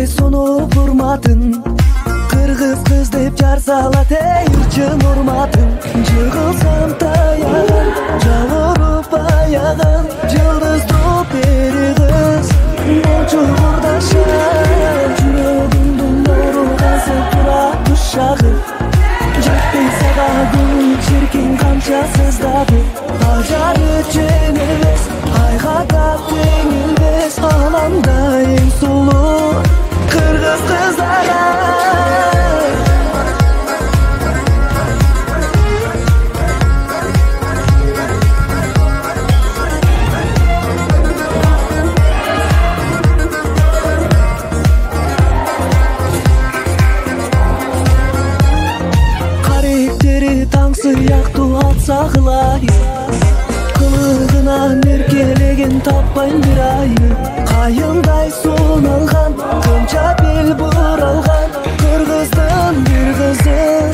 сону урматын. Кыргыз кыз деп жар салат чын урматын. Жыгылсам таяган, жауырып аяган, жылдызды бери кыз. Болчу курдашым, жүрөгүмдүн нуру калса тура тушагы. Жетпей сага күн чиркин канча сыздады. Ажар үчүн эмес, айга так теңилбес. Аламда эң сулуу кыргыз кыздары. Сыяктуу атса кылайын, кылыгынан эркелеген таппайм бир айы. Кайындай суналган, кынча бел буралган, кыргыздын бир кызы.